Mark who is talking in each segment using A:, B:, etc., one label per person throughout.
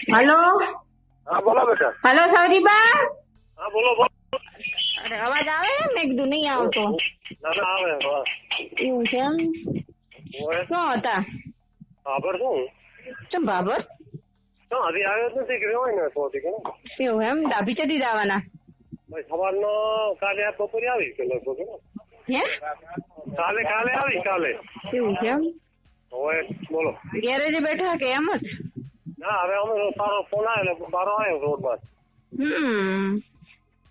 A: Hello.
B: હા બોલો બેટા.
A: હલો સૌરીબા.
B: હા બોલો બોલો.
A: અરે અવાજ આવે? મેં કીધું નહીં આવતો.
B: ના ના આવે. હા.
A: એવું છે એમ?
B: ઓય
A: શું હતા?
B: ખબર શું
A: શું બાબર?
B: તો હજી આવ્યો જ નથી કે હોય ને તો કે
A: એવું એમ? ડાભી ચડી જવાના?
B: ભાઈ સવારનો કાલે આ બપોરે આવી કે લગભગ
A: હે?
B: કાલે આવી કાલે.
A: એવું છે એમ?
B: ઓય બોલો.
A: ગેરેજે બેઠા કે એમ જ?
B: ના હવે અમે તારો ફોન આવ્યો એટલે બારો આવ્યો રોડ બાદ.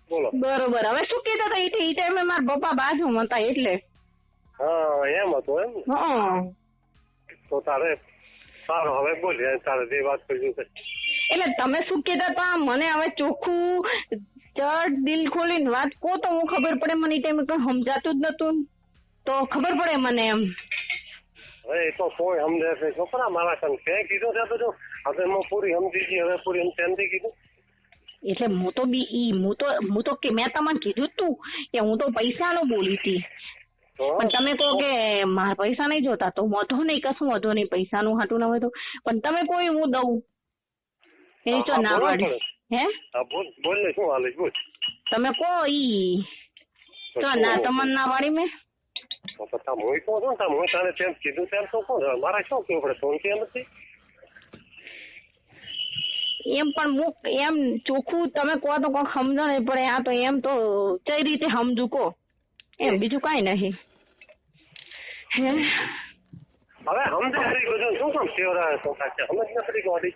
B: બોલો.
A: બરોબર. હવે શું કહેતા હતા? એ ટાઈમે મારા પપ્પા બાજુમાં હતા એટલે.
B: હા એમ હતું એમ.
A: હા.
B: તો તારે સારું હવે બોલ તારે જે વાત કરવી છે.
A: એટલે તમે શું કહેતા હતા? મને હવે ચોખ્ખું ચડ દિલ ખોલીને વાત કહો તો હું ખબર પડે. મને એ ટાઈમે કઈ સમજાતું જ નતું તો ખબર પડે મને એમ.
B: હવે એ તો કોઈ સમજે છે છોકરા મારા કામ ક્યાંય કીધું છે બધું. હવે હું પૂરી સમજી ગઈ. હવે પૂરી સમજી કીધું.
A: એટલે હું તો કે મેં તમને કીધું જ તું કે હું તો પૈસાનું બોલી હતી. પણ તમે કહો કે મારા પૈસા નહીં જોતા તો વાંધો નહીં, કશું વાંધો નહીં, પૈસાનું હાટું ના હોય તો. પણ તમે કોઈ હું દઉં એની તો ના પાડી. હે?
B: બોલ ને શું હાલે બોલ.
A: તમે કહો ઈ તો ના તમને ના પાડી મેં.
B: હું કહું છું ને હું તારે તેમ કીધું તેમ તો કોણ મારે શું કેવું પડે ફોન કેમ નથી.
A: એમ પણ હું એમ ચોખ્ખું તમે કહો તો કોઈ સમજો નહીં પડે. આ તો એમ તો કઈ રીતે સમજુ કહો એમ, બીજું કઈ નહીં. હે
B: હવે સમજે ફરી ગયો શું કામ સેવરા સમજ નથી ગઈ.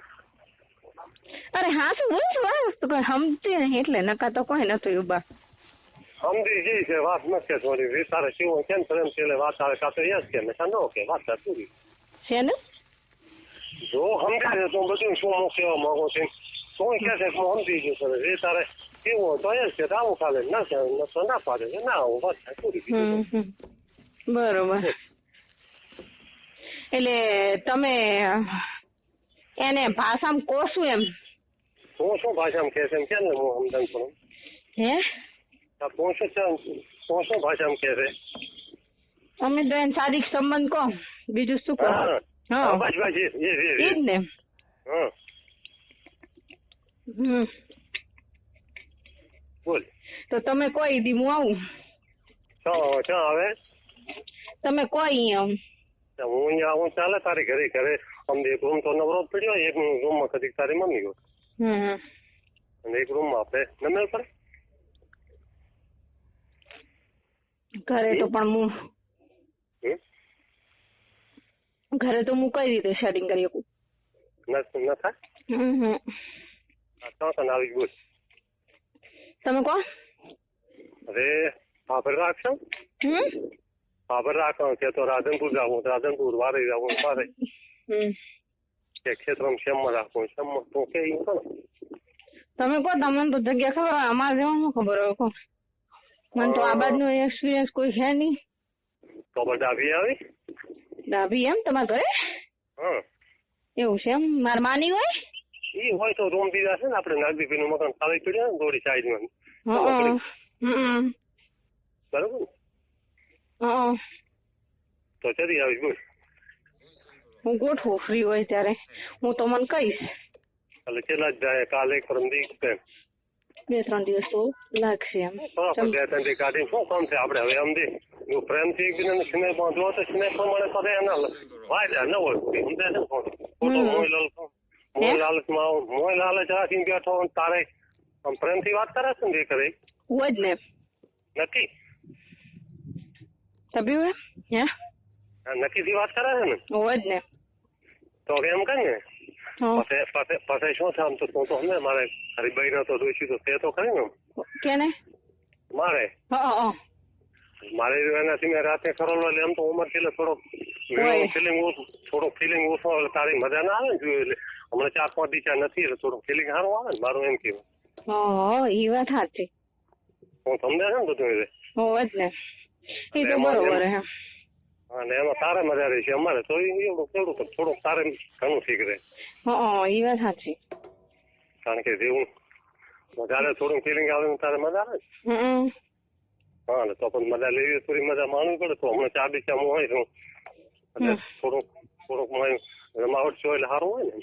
A: અરે હા શું બોલ છું કોઈ સમજે નહીં એટલે નકા તો કોઈ નતું ઉભા.
B: સમજી ગઈ છે વાત નથી થોડી તારે શિવ કેમ પ્રેમ છે એટલે વાત આવે કાતો યસ કે ન કે વાત પૂરી
A: છે ને.
B: જો સમજે છે તો બધું શું હું કહેવા માંગુ છું શું કે છે હું સમજી ગયું છે એ તારે કેવું તો યસ કે આવું ખાલે ના કે ના પાડે છે ના હું વાત પૂરી.
A: બરોબર. એટલે તમે એને ભાષામાં કહો શું એમ?
B: હું શું ભાષામાં કે છે એમ કે ને હું સમજાવું છું.
A: હે
B: શું ભાષામાં કે છે?
A: અમે તો એને સાદિક સંબંધ કહો, બીજું શું કહો? હા
B: બસ
A: એ જ ને.
B: બોલ.
A: તો તમે કોઈ દી હું આવું.
B: ક્યાં આવે?
A: તમે કોઈ
B: હું અહીંયા આવું ચાલે તારી ઘરે અમને એક રૂમ તો નવરો જ પડ્યો. એક રૂમમાં કદી તારી મમ્મી હોય અને એક રૂમમાં આપણે નમેલ પડે.
A: ઘરે તો પણ હું કઈ રીતે સેટિંગ કરી શકું?
B: ન થાય. તને આવી બોલ.
A: તમે કહો.
B: અરે ખબર રાખશો. ખબર રાખો કે તો રાધનપુર જવું રાધનપુર વારે જવું વારે કે ક્ષેત્રમાં શેમમાં રાખવું શેમમાં તો કે
A: તમે કહો. તમને તો જગ્યા ખબર હોય, અમારે જેવું ખબર હોય કહો. મને તો આ બાજુ એક્સપિરિયન્સ કોઈ છે નહીં.
B: તો ડાભી આવી.
A: ડાભી એમ તમારા ઘરે? એવું છે એમ? માર માની હોય
B: ઈ હોય તો રૂમ દીધા છે ને આપણે નાગદીપી નું મકાન ખાલી પડ્યા ને થોડી સાઈડમાં. બરોબર. તો ચડી આવી બોલ.
A: હું ગોઠવું ફ્રી હોય ત્યારે હું તો મને કહીશ.
B: એટલે કેટલા જ જાય કાલે પરમ દી
A: 2-3 દિવસ તો લાગશે એમ.
B: 2-3 દી કાઢીને શું કામ છે આપણે હવે સમજી પ્રેમથી એકબીજાને સ્નેહ બાંધવો તો સ્નેહ પ્રમાણે પાસે એના વાયદા ન હોય સમજાય ને. ખોટો મોય લાલચ રાખીને બેઠો તારે પ્રેમથી વાત કરે છે ને એ કરે
A: હોય જ ને
B: નક્કી
A: તબી હે
B: નક્કી થી વાત કરે છે ને
A: હોય જ ને.
B: તો એમ કર ને પછી શું થાય તો તું તો સમજે મારે હરીભાઈ ના તો જોઈશું તો તે તો ખરી ને
A: કેને
B: મારે એનાથી મેં રાતે કરેલો એટલે એમ તો ઉંમર એટલે ફિલિંગ ઓછો એટલે તારી મજા ના આવે ને જોયું એટલે હમણાં 4-5 દિવસ નથી એટલે થોડું ફિલિંગ સારું આવે ને મારું એમ કેવું.
A: એ વાત સાચી.
B: હું સમજે છે ને બધું
A: હોય જ ને. એ તો બરોબર હે.
B: અને એમાં તારે મજા રહી છે અમારે તો એવું થોડુંક તારે ઘણું ઠીક રહે.
A: એ વાત સાચી.
B: કારણ કે જેવું વધારે થોડું ફિલિંગ આવે તારે મજા આવે ને. હા તો પણ મજા લેવી થોડી મજા માણવી પડે. તો હમણાં 4 દિવસ હું હોય છું એટલે થોડુંક રમાવટ છો એટલે સારું હોય ને.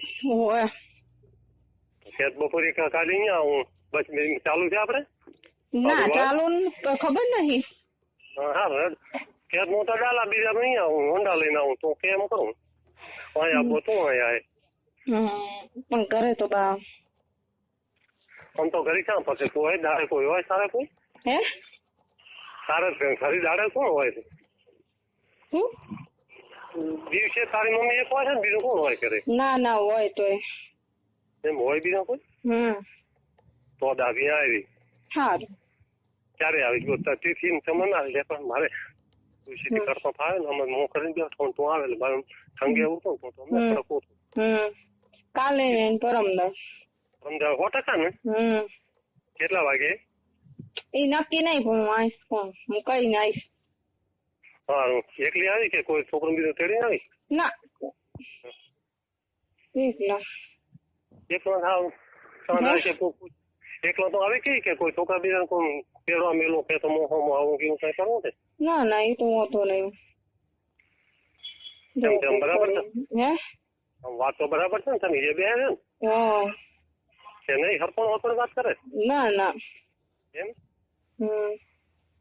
B: ખેત બપોરે કાઢી અહીંયા આવું બસ ચાલુ છે આપણે
A: ના ચાલુ તો ખબર નહીં.
B: હા ખેત હું તો ડાલા બીજા નહીં આવું હોન્ડા લઈને આવું તો કેમ કરું અહીંયા પોતું અહીંયા
A: પણ કરે તો બા
B: આમ તો ઘરે ક્યાં પછી કોઈ દાડે કોઈ હોય સારે કોઈ
A: હે
B: સારે ઘરે દાડે કોણ હોય છે દિવસે તારી મમ્મી એક હોય છે ને બીજું કોણ હોય કરે?
A: ના ના હોય તો
B: એમ હોય બીજા કોઈ? તો દાદી આવી
A: સારું
B: ક્યારે આવી તિથિ તમે ના લે પણ મારે તુલસી કરતો ફાવે ને અમે હું કરીને બેઠો તું આવે એટલે મારે ઠંગે ઉઠું તો તમને પડકું
A: કાલે પરમદાસ
B: 100% ને કેટલા વાગે?
A: એ નક્કી નહીં પણ હું આવીશ કોણ હું કઈ આવીશ.
B: સારું એકલી આવી કે કોઈ છોકરો બીજો તેડી આવી?
A: ના
B: એકલો થાવ એકલો તો આવે કે કોઈ છોકરા બીજા કોઈ પહેરવા મેલો કે તો મોહમાં આવું કેવું કઈ કરવું છે?
A: ના ના એ તો હોતો નહીં.
B: બરાબર છે
A: હે
B: વાત તો બરાબર છે ને તમે એ બે છે ને કે નહીં હરપણ હોતો વાત કરે? ના ના એમ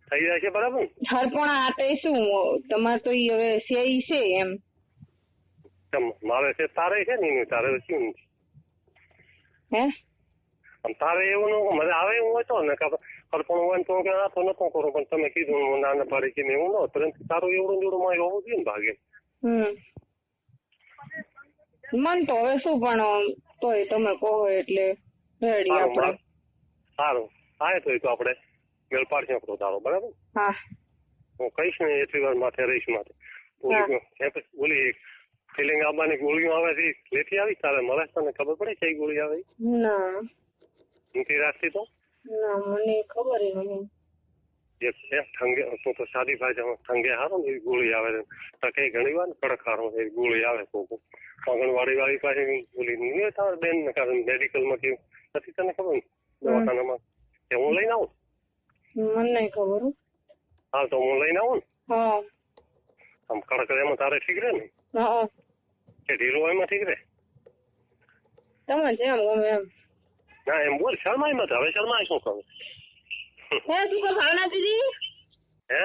B: થઈ જાય છે બરાબર?
A: હરપણા આતે શું તમારે તો હવે સેઈ છે એમ
B: મારે છે તારે છે ને તારે શું
A: હે
B: તારે એવું ન મને આવે એવું હોય તો ને હરપણ હોય તો કે આ તો નતો કરું પણ તમે કીધું હું નાના પાડી કે એવું ન પરંતુ તારું એવડું જોડું મારે હોવું જોઈએ ને ભાગે.
A: મન તો હવે શું પણ તોય તમે કહો એટલે રેડી આપણે.
B: સારું આવે તો આપણે મેળ પાડશે આપણો તારો બરાબર?
A: હા
B: હું કહીશ ને એટલી વાર માથે રહીશ માથે બોલી ફિલિંગ આવવાની ગોળીઓ આવે છે લેતી આવી તારે મળે તને ખબર પડે કઈ ગોળી આવે?
A: ના
B: નથી રાખતી તો?
A: ના મને ખબર નહીં.
B: ઠંગે તું તો સાદી ભાઈ ઠંગે હારો ને એવી ગોળી આવે છે કઈ ઘણી વાર કડક હારો એવી ગોળી આવે તો આંગણવાડી વાળી પાસે બોલી નહીં તમારે બેન ને કારણ મેડિકલમાં કેવું નથી તને ખબર ને દવાખાનામાં કે હું લઈને આવું?
A: મને નહીં ખબર.
B: હા તો હું લઈને આવું ને આમ કડક એમાં તારે ઠીક રહે ને કે ઢીલો એમાં ઠીક રહે?
A: તમે જેમ ગમે એમ.
B: ના એમ બોલ શર્માય મત હવે શર્માય શું કહું?
A: હે તું ભાવના દીદી
B: હે